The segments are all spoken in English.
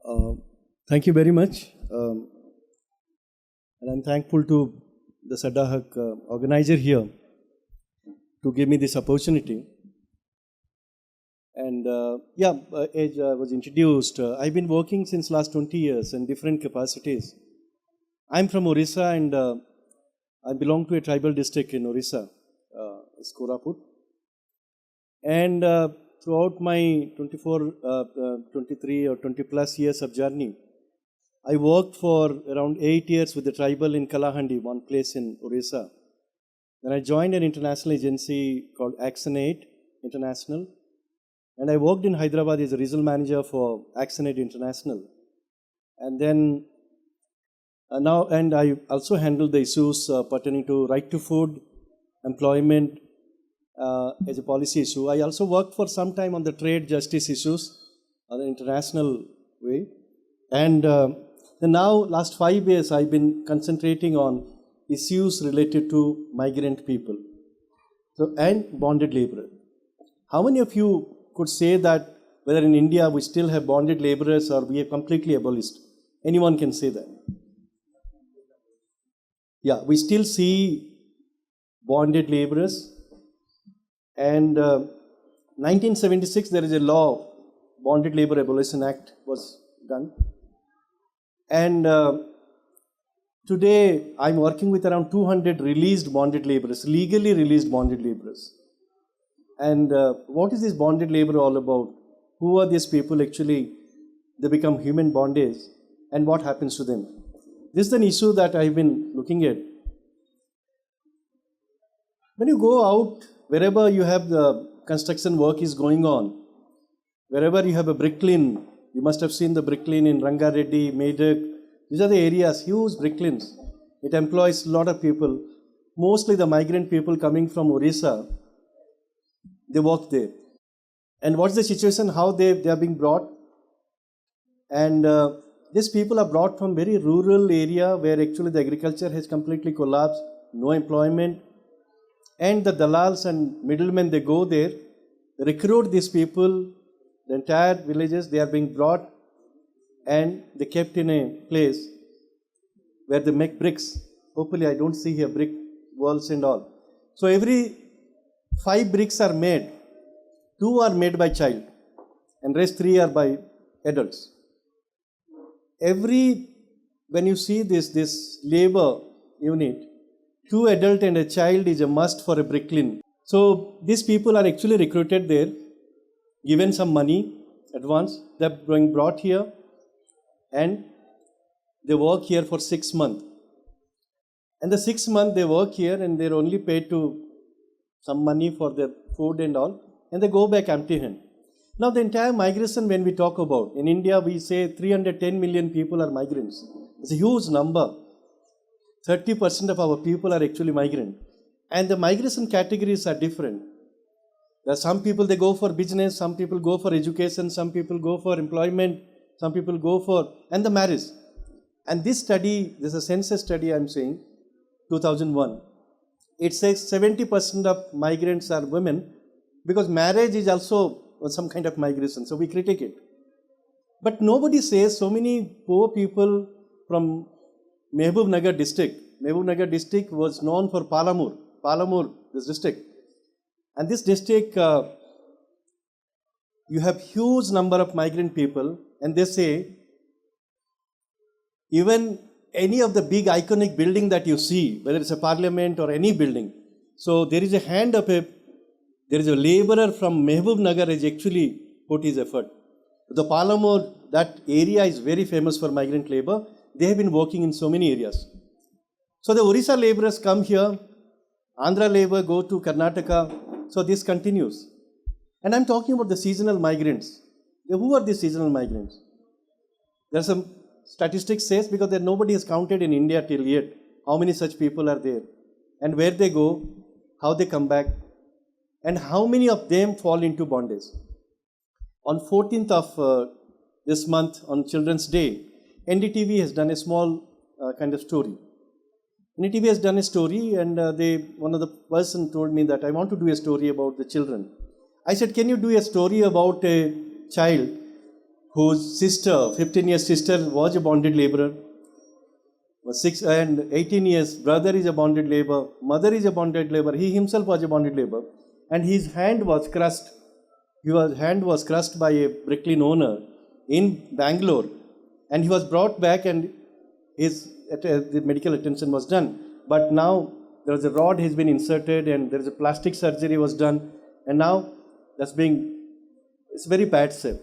Uh, Thank you very much. And I'm thankful to the SaddaHaq organizer here to give me this opportunity. And as I was introduced, I've been working since last 20 years in different capacities. I'm from Orissa and I belong to a tribal district in Orissa, it's Koraput. And throughout my 23 or 20 plus years of journey, I worked for around 8 years with the tribal in Kalahandi, one place in Orissa. Then I joined an international agency called Aide International. And I worked in Hyderabad as a regional manager for Aide International. And then and I also handled the issues pertaining to right to food, employment as a policy issue. I also worked for some time on the trade justice issues on an international way. And now, last 5 years, I've been concentrating on issues related to migrant people and bonded labor. How many of you could say that whether in India we still have bonded laborers or we have completely abolished? Anyone can say that? Yeah, we still see bonded laborers. And 1976, there is a law, Bonded Labor Abolition Act was done. And today, I'm working with around 200 released bonded laborers, legally released bonded laborers. And what is this bonded labor all about? Who are these people actually? They become human bondage, and what happens to them? This is an issue that I've been looking at. When you go out, wherever you have the construction work is going on, wherever you have a bricklin, you must have seen the bricklin in Rangareddy, Medak. These are the areas, huge bricklins. It employs a lot of people, mostly the migrant people coming from Orissa. They work there. And what's the situation, how they are being brought? And these people are brought from very rural area where actually the agriculture has completely collapsed, no employment. And the dalals and middlemen, they go there, recruit these people, the entire villages, they are being brought and they kept in a place where they make bricks. Hopefully I don't see here brick walls and all. So every 5 bricks are made, 2 are made by child and rest 3 are by adults. When you see this labor unit, 2 adult and a child is a must for a bricklin. So these people are actually recruited there, given some money advance, they're being brought here and they work here for 6 months. And the 6 months they work here and they're only paid to some money for their food and all, and they go back empty hand. Now the entire migration when we talk about, in India we say 310 million people are migrants. It's a huge number. 30% of our people are actually migrant. And the migration categories are different. There are some people they go for business, some people go for education, some people go for employment, some people go for, and the marriage. And this study, this is a census study I'm saying, 2001. It says 70% of migrants are women because marriage is also some kind of migration, so we critique it. But nobody says so many poor people from Mehboob district. Mehboob district was known for Palamur, this district. And this district, you have huge number of migrant people, and they say, even any of the big iconic building that you see, whether it's a parliament or any building, so there is a hand of there is a laborer from Mehboob Nagar has actually put his effort. The Palamur, that area is very famous for migrant labor. They have been working in so many areas. So the Orissa laborers come here, Andhra labor go to Karnataka, so this continues. And I'm talking about the seasonal migrants. Who are these seasonal migrants? There are some statistics says because nobody has counted in India till yet how many such people are there and where they go, how they come back, and how many of them fall into bondage. On 14th of this month, on Children's Day, NDTV has done a small kind of story. NDTV has done a story and one of the person told me that I want to do a story about the children. I said, can you do a story about a child whose sister, 15 years sister, was a bonded laborer. 6 and 18 years brother is a bonded laborer. Mother is a bonded laborer. He himself was a bonded laborer. And his hand was crushed. His hand was crushed by a Bricklin owner in Bangalore. And he was brought back and the medical attention was done. But now there was a rod has been inserted and there is a plastic surgery was done. And now it's very bad shape.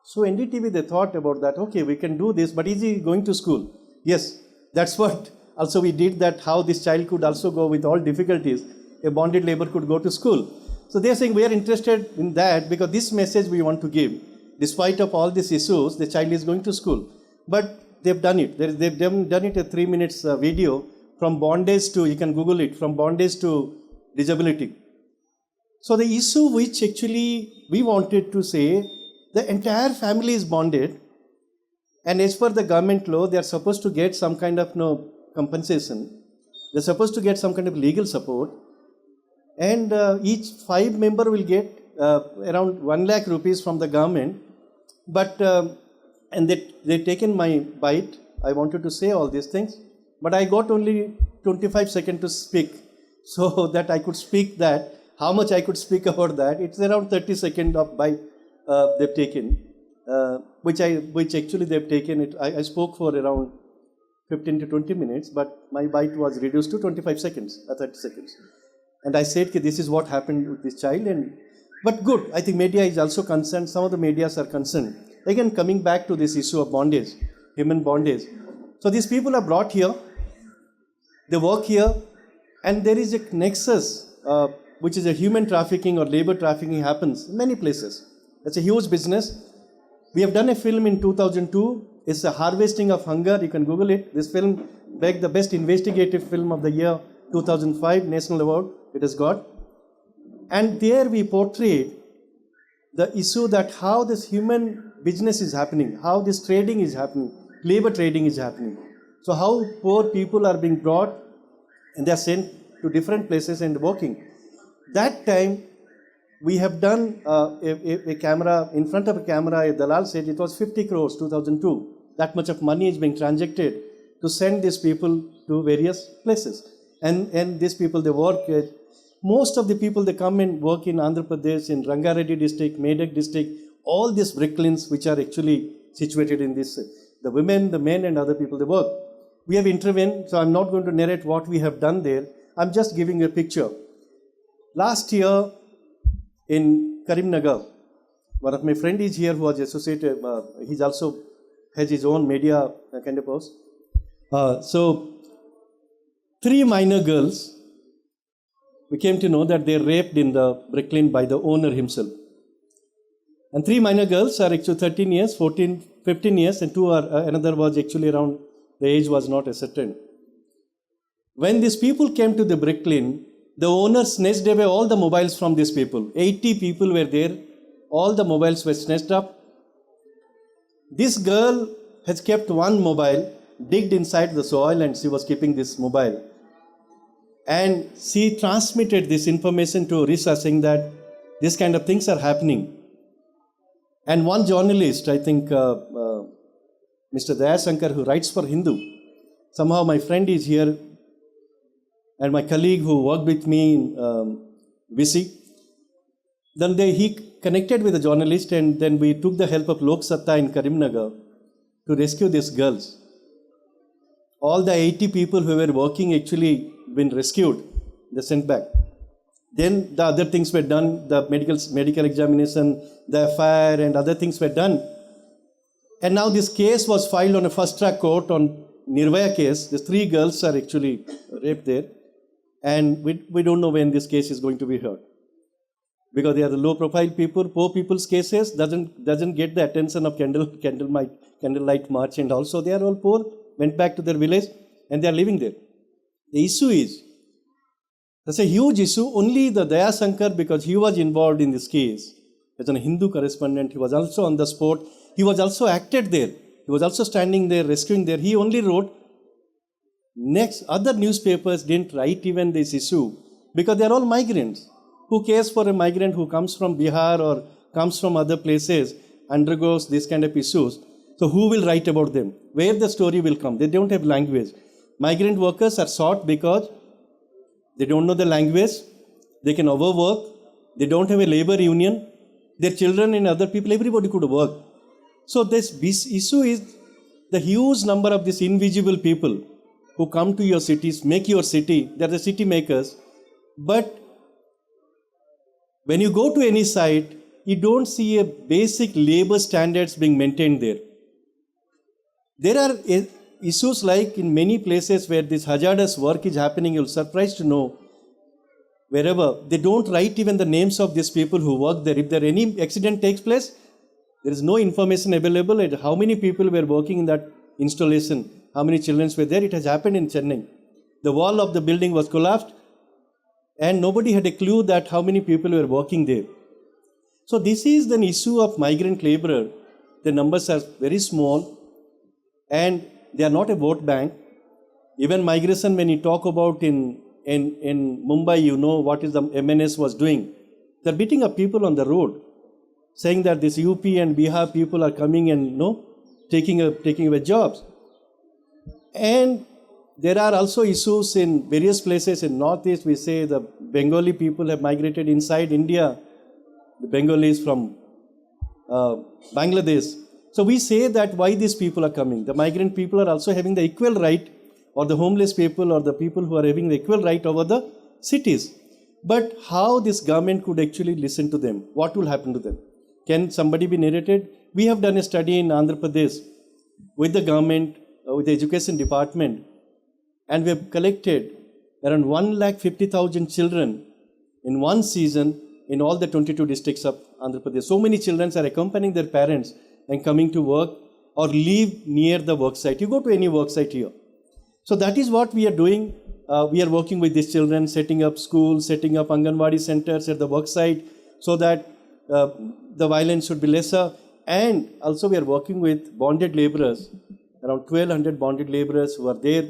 So NDTV, they thought about that, okay, we can do this, but is he going to school? Yes, that's what also we did, that how this child could also go with all difficulties. A bonded laborer could go to school. So they are saying we are interested in that because this message we want to give. Despite of all these issues, the child is going to school. But they've done it. They've done it a 3 minutes video from bondage to, you can Google it, from bondage to disability. So the issue which actually we wanted to say, the entire family is bonded, and as per the government law, they are supposed to get some kind of compensation. They are supposed to get some kind of legal support, and each 5 member will get around 1 lakh rupees from the government. But and they taken my bite. I wanted to say all these things, but I got only 25 seconds to speak, so that I could speak that. How much I could speak about that? It's around 30 seconds of bite they've taken, which actually they've taken it. I spoke for around 15 to 20 minutes, but my bite was reduced to 25 seconds, 30 seconds. And I said, this is what happened with this child. But good, I think media is also concerned. Some of the medias are concerned. Again, coming back to this issue of bondage, human bondage. So these people are brought here, they work here, and there is a nexus, which is a human trafficking or labor trafficking happens in many places. It's a huge business. We have done a film in 2002. It's a harvesting of hunger. You can Google it. This film bagged the best investigative film of the year 2005 National Award. It has got. And there we portrayed the issue that how this human business is happening, how this trading is happening, labor trading is happening. So how poor people are being brought and they are sent to different places and working. That time, we have done a camera, in front of a camera, a Dalal said it was 50 crores, 2002. That much of money is being transacted to send these people to various places. And these people, they work, most of the people, they come and work in Andhra Pradesh, in Rangareddy district, Medak district, all these bricklins which are actually situated in this, the women, the men and other people, they work. We have intervened, so I'm not going to narrate what we have done there. I'm just giving you a picture. Last year, in Karimnagar, one of my friend is here who was associated, he's also has his own media kind of post. So 3 minor girls, we came to know that they were raped in the Bricklin by the owner himself. And 3 minor girls are actually 13 years, 14, 15 years, and 2 are, another was actually around, the age was not ascertained. When these people came to the Bricklin, the owner snatched away all the mobiles from these people. 80 people were there. All the mobiles were snatched up. This girl has kept one mobile, digged inside the soil, and she was keeping this mobile. And she transmitted this information to Orissa, saying that this kind of things are happening. And one journalist, I think Mr. Dayasankar, who writes for Hindu, somehow my friend is here, and my colleague who worked with me in VC, then he connected with the journalist, and then we took the help of Lok Satta in Karimnagar to rescue these girls. All the 80 people who were working actually been rescued, they sent back. Then the other things were done, the medical examination, the FIR and other things were done. And now this case was filed on a first track court on Nirvaya case. These 3 girls are actually raped there. And we don't know when this case is going to be heard. Because they are the low profile people, poor people's cases doesn't get the attention of candlelight march, and also they are all poor, went back to their village and they are living there. The issue is, that's a huge issue. Only the Dayasankar, because he was involved in this case as a Hindu correspondent, he was also on the spot, he was also acted there, he was also standing there, rescuing there. He only wrote. Next, other newspapers didn't write even this issue because they are all migrants. Who cares for a migrant who comes from Bihar or comes from other places? undergoes this kind of issues, so who will write about them? Where the story will come? They don't have language. Migrant workers are sought because they don't know the language, they can overwork, they don't have a labor union, their children and other people, everybody could work. So this issue is the huge number of these invisible people who come to your cities, make your city, they are the city makers. But when you go to any site, you don't see a basic labor standards being maintained there. There are issues like in many places where this hazardous work is happening, you'll be surprised to know, wherever, they don't write even the names of these people who work there. If there any accident takes place, there is no information available at how many people were working in that installation, how many children were there. It has happened in Chennai. The wall of the building was collapsed and nobody had a clue that how many people were working there. So this is the issue of migrant laborer. The numbers are very small and they are not a vote bank. Even migration, when you talk about in Mumbai, you know what is the MNS was doing. They're beating up people on the road, saying that this UP and Bihar people are coming and taking away jobs. And there are also issues in various places in Northeast. We say the Bengali people have migrated inside India, the Bengalis from Bangladesh. So we say that why these people are coming. The migrant people are also having the equal right, or the homeless people or the people who are having the equal right over the cities. But how this government could actually listen to them? What will happen to them? Can somebody be narrated? We have done a study in Andhra Pradesh with the government, with the education department, and we have collected around 150,000 children in one season in all the 22 districts of Andhra Pradesh. So many children are accompanying their parents and coming to work or live near the work site. You go to any work site here. So that is what we are doing. We are working with these children, setting up schools, setting up Anganwadi centers at the work site so that the violence should be lesser. And also we are working with bonded laborers, around 1,200 bonded laborers who are there.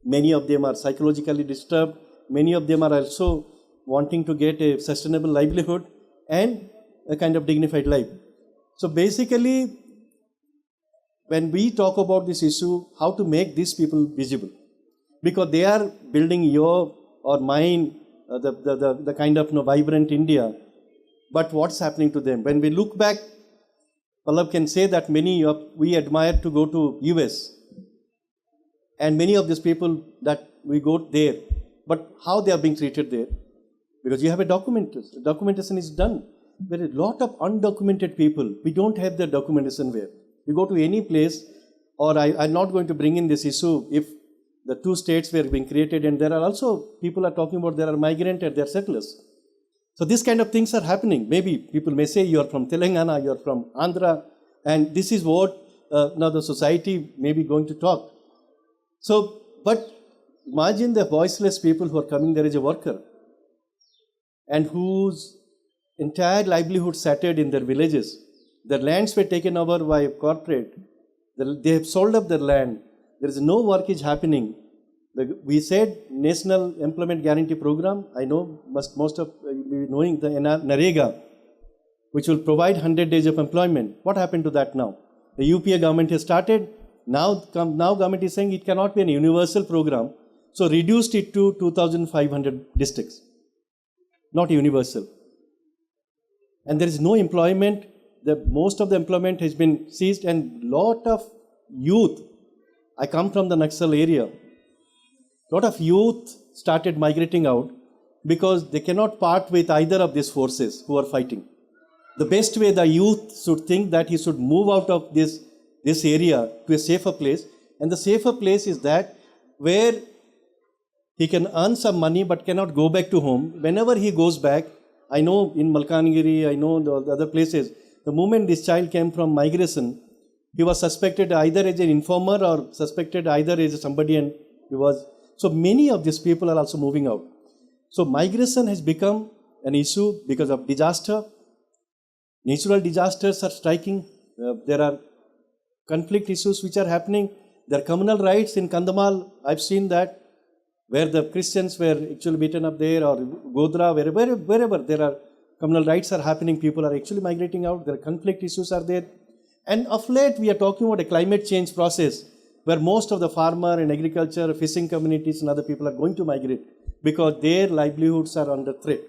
Many of them are psychologically disturbed. Many of them are also wanting to get a sustainable livelihood and a kind of dignified life. So basically, when we talk about this issue, how to make these people visible, because they are building your or mine, the kind of vibrant India. But what's happening to them? When we look back, Pallab can say that we admire to go to US, and many of these people that we go there, but how they are being treated there? Because you have a documentation is done. There are a lot of undocumented people. We don't have the documentation where. You go to any place, or I'm not going to bring in this issue if the two states were being created, and there are also people are talking about there are migrant and there are settlers. So these kind of things are happening. Maybe people may say you are from Telangana, you are from Andhra, and this is what now the society may be going to talk. So, but imagine the voiceless people who are coming. There is a worker and whose entire livelihood shattered in their villages. Their lands were taken over by a corporate. They have sold up their land. There is no work is happening. We said National Employment Guarantee Program. I know most of you knowing the NREGA, which will provide 100 days of employment. What happened to that now? The UPA government has started. Now government is saying it cannot be a universal program. So reduced it to 2,500 districts. Not universal. And there is no employment. Most of the employment has been seized, and lot of youth. I come from the Naxal area. Lot of youth started migrating out because they cannot part with either of these forces who are fighting. The best way the youth should think that he should move out of this area to a safer place, and the safer place is that where he can earn some money but cannot go back to home. Whenever he goes back, I know in Malkangiri, I know the other places, the moment this child came from migration, he was suspected either as an informer or suspected either as somebody, and he was. So many of these people are also moving out. So migration has become an issue because of disaster. Natural disasters are striking. There are conflict issues which are happening. There are communal riots in Kandhamal. I've seen that, where the Christians were actually beaten up there, or Godhra, wherever there are communal rights are happening, people are actually migrating out, there are conflict issues are there. And of late, we are talking about a climate change process where most of the farmer and agriculture, fishing communities and other people are going to migrate because their livelihoods are under threat.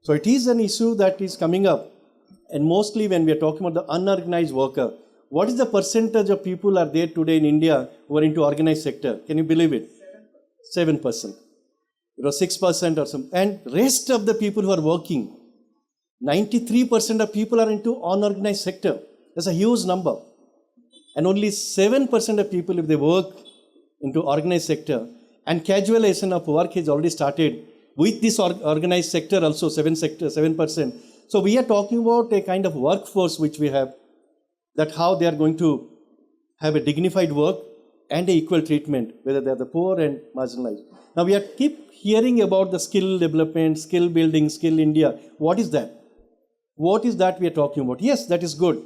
So it is an issue that is coming up. And mostly when we are talking about the unorganized worker, what is the percentage of people are there today in India who are into organized sector? Can you believe it? 7%. 6% or something. And rest of the people who are working, 93% of people are into unorganized sector. That's a huge number. And only 7% of people, if they work into organized sector, and casualization of work has already started with this organized sector also, 7%. So we are talking about a kind of workforce which we have, that how they are going to have a dignified work and a equal treatment, whether they are the poor and marginalized. Now we are keep hearing about the skill development, skill building, skill India. What is that? What is that we are talking about? Yes, that is good.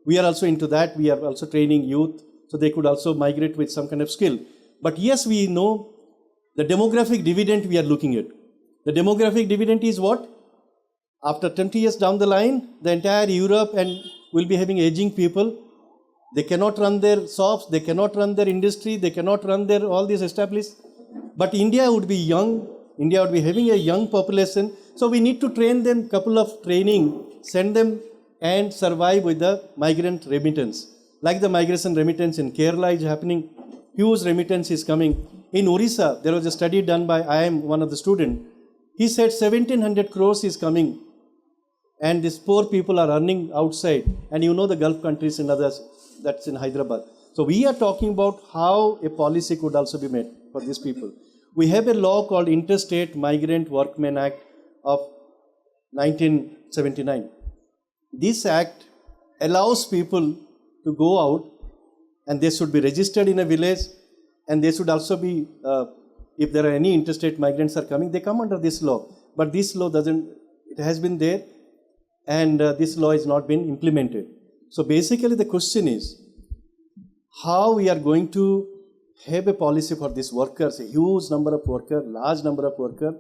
We are also into that. We are also training youth so they could also migrate with some kind of skill. But yes, we know the demographic dividend we are looking at. The demographic dividend is what? After 20 years down the line, the entire Europe and will be having aging people. They cannot run their shops, they cannot run their industry, they cannot run their all these established. But India would be young, India would be having a young population. So we need to train them, couple of training, send them and survive with the migrant remittance. Like the migration remittance in Kerala is happening, huge remittance is coming. In Orissa, there was a study done by, I am one of the students. He said 1700 crores is coming. And these poor people are earning outside. And you know the Gulf countries and others, that's in Hyderabad. So we are talking about how a policy could also be made for these people. We have a law called Interstate Migrant Workmen Act of 1979. This act allows people to go out and they should be registered in a village, and they should also be, if there are any interstate migrants are coming, they come under this law. But this law doesn't, it has been there, and this law has not been implemented. So basically the question is, how we are going to have a policy for these workers, a huge number of workers, large number of workers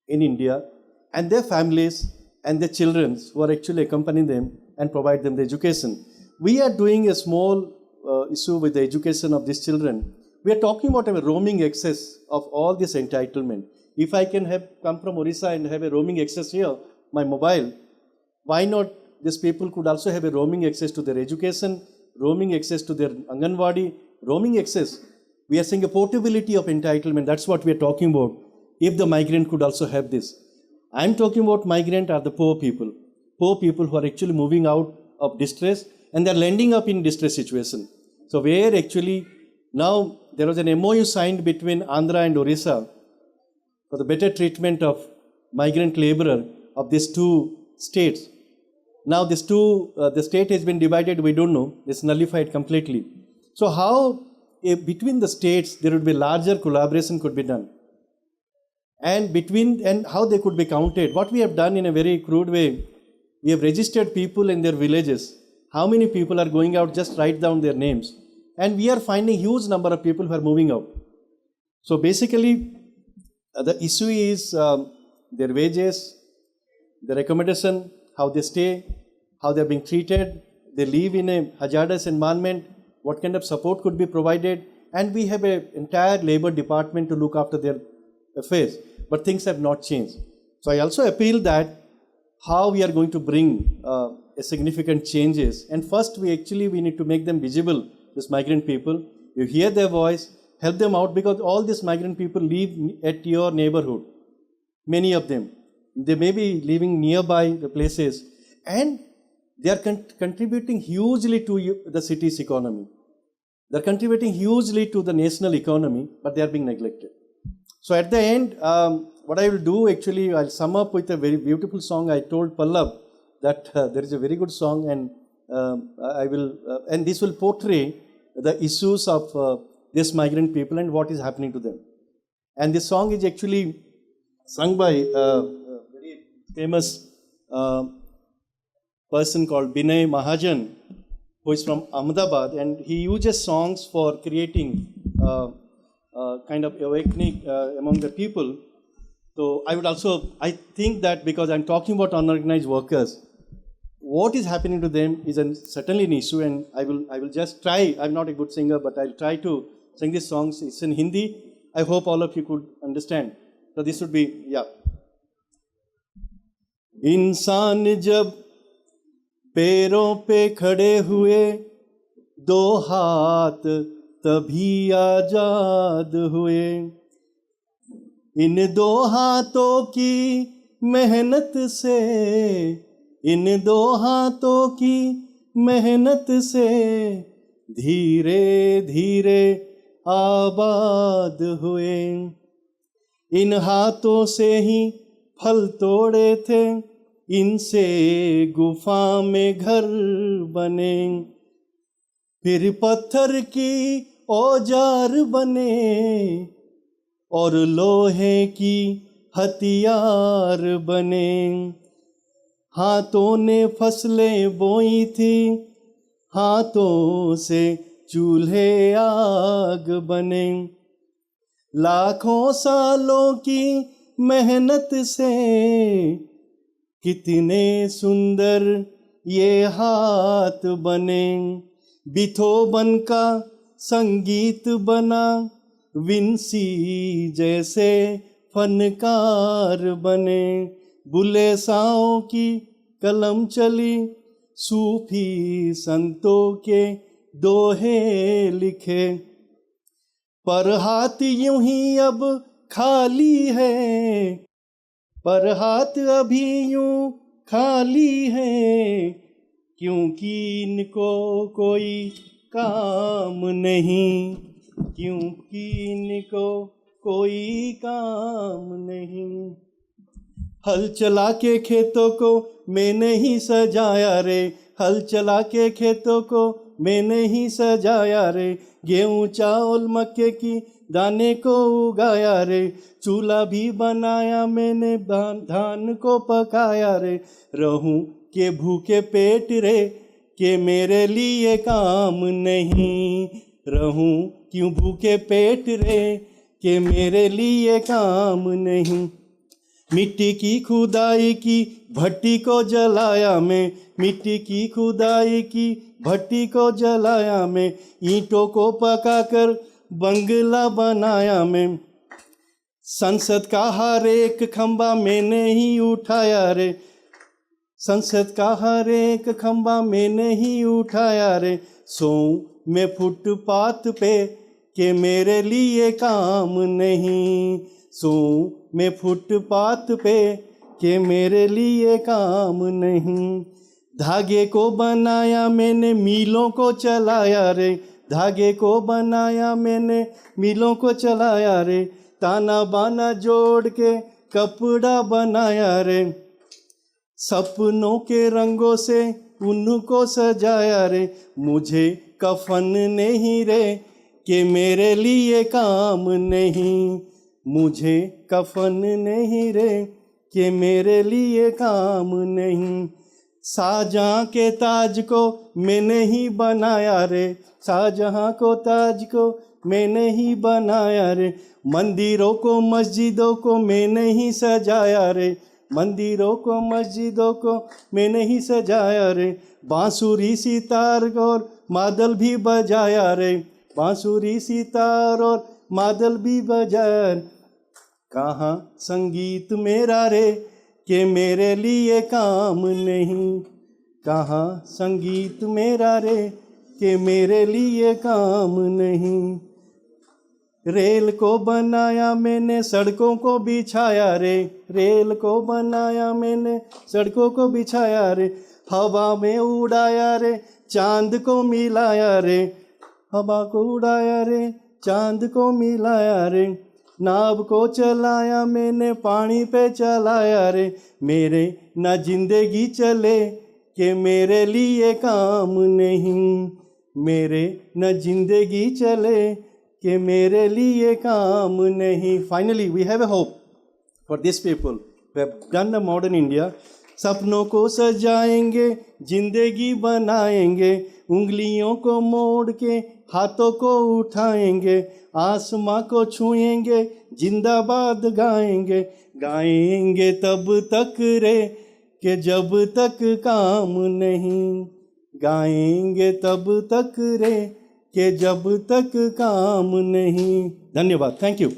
in India, and their families and their children who are actually accompanying them and provide them the education. We are doing a small issue with the education of these children. We are talking about a roaming access of all this entitlement. If I can have come from Orissa and have a roaming access here, my mobile, why not these people could also have a roaming access to their education, roaming access to their Anganwadi, roaming access. We are saying a portability of entitlement. That's what we are talking about. If the migrant could also have this. I am talking about migrant are the poor people who are actually moving out of distress and they are landing up in distress situation. So where actually now there was an MOU signed between Andhra and Orissa for the better treatment of migrant laborer of these two states. Now this the state has been divided, we don't know, it's nullified completely. So how between the states there would be larger collaboration could be done. And how they could be counted. What we have done in a very crude way, we have registered people in their villages. How many people are going out, just write down their names. And we are finding huge number of people who are moving out. So basically, the issue is their wages, their accommodation, how they stay, how they are being treated. They live in a hazardous environment, what kind of support could be provided. And we have an entire labor department to look after their affairs. But things have not changed. So I also appeal that how we are going to bring a significant changes. And first we need to make them visible, these migrant people. You hear their voice, help them out, because all these migrant people live at your neighborhood. Many of them. They may be living nearby the places and they are contributing hugely to the city's economy. They are contributing hugely to the national economy, but they are being neglected. So at the end, what I will do actually, I'll sum up with a very beautiful song. I told Pallab that there is a very good song, and and this will portray the issues of these migrant people and what is happening to them. And this song is actually sung by a very famous person called Binay Mahajan, who is from Ahmedabad, and he uses songs for creating kind of awakening among the people. So I think that because I'm talking about unorganized workers, what is happening to them is certainly an issue, and I will just try. I'm not a good singer, but I'll try to sing these songs. It's in Hindi. I hope all of you could understand. So this would be, yeah. इंसान जब पैरों पे खड़े हुए, दो हाथ तभी आजाद हुए। इन दो हाथों की मेहनत से, इन दो हाथों की मेहनत से धीरे धीरे आबाद हुए। इन हाथों से ही फल तोड़े थे, इनसे गुफा में घर बने। फिर पत्थर की औजार बने और लोहे की हथियार बने। हाथों ने फसलें बोई थी, हाथों से चूल्हे आग बने। लाखों सालों की मेहनत से कितने सुंदर ये हाथ बने। बिथोबन का संगीत बना, विंसी जैसे फनकार बने। बुले साओं की कलम चली, सूफी संतों के दोहे लिखे। पर हाथ यूं ही अब खाली है, पर हाथ अभी यूं खाली है, क्योंकि इनको कोई काम नहीं, क्योंकि इनको कोई काम नहीं। हल चला के खेतों को मैंने ही सजाया रे, हल चला के खेतों को मैंने ही सजाया रे। गेहूँ चावल मक्के की दाने को उगाया रे, चूल्हा भी बनाया मैंने, धान को पकाया रे। रहूं के भूखे पेट रे, के मेरे लिए काम नहीं। रहूं क्यों भूखे पेट रे, के मेरे लिए काम नहीं। मिट्टी की खुदाई की भट्टी को जलाया मैं, मिट्टी की खुदाई की भट्टी को जलाया मैं। ईंटों को पकाकर बंगला बनाया मैं। संसद का हर एक खंबा मैंने ही उठाया रे, संसद का हर एक खंबा मैंने ही उठाया रे। सोऊं मैं फुटपाथ पे, के मेरे लिए काम नहीं। सोऊं मैं फुटपाथ पे, के मेरे लिए काम नहीं। धागे को बनाया मैंने, मीलों को चलाया रे, धागे को बनाया मैंने, मीलों को चलाया रे। ताना बाना जोड़ के कपड़ा बनाया रे, सपनों के रंगों से उनको सजाया रे। मुझे कफन नहीं रे, कि मेरे लिए काम नहीं। मुझे कफन नहीं रे, कि मेरे लिए काम नहीं। शाहजहां के ताज को मैंने ही बनाया रे, शाहजहां को ताज को मैंने ही बनाया रे। मंदिरों को मस्जिदों को मैंने ही सजाया रे, मंदिरों को मस्जिदों को मैंने ही सजाया रे। बांसुरी सितार और मादल भी बजाया रे, बांसुरी सितार और मादल भी बजाया। कहाँ संगीत मेरा रे, कि मेरे लिए काम नहीं। कहाँ संगीत मेरा रे, कि मेरे लिए काम नहीं। रेल को बनाया मैंने, सड़कों को बिछाया रे, रेल को बनाया मैंने, सड़कों को बिछाया रे। हवा में उड़ाया रे, चांद को मिलाया रे, हवा को उड़ाया रे, चांद को मिलाया रे। नाव को चलाया मैंने, पानी पे चलाया रे। मेरे ना जिंदगी चले, कि मेरे लिए काम नहीं। मेरे न जिंदगी चले, कि मेरे लिए काम नहीं। Finally, we have a hope for these people who have done the modern India. सपनों को सजाएंगे, जिंदगी बनाएंगे, उंगलियों को मोड़ के हाथों को उठाएंगे, आसमां को छुएंगे, जिंदाबाद गाएंगे, गाएंगे तब तक रे कि जब तक काम नहीं, गाएंगे तब तक रे कि जब तक काम नहीं। धन्यवाद, थैंक यू।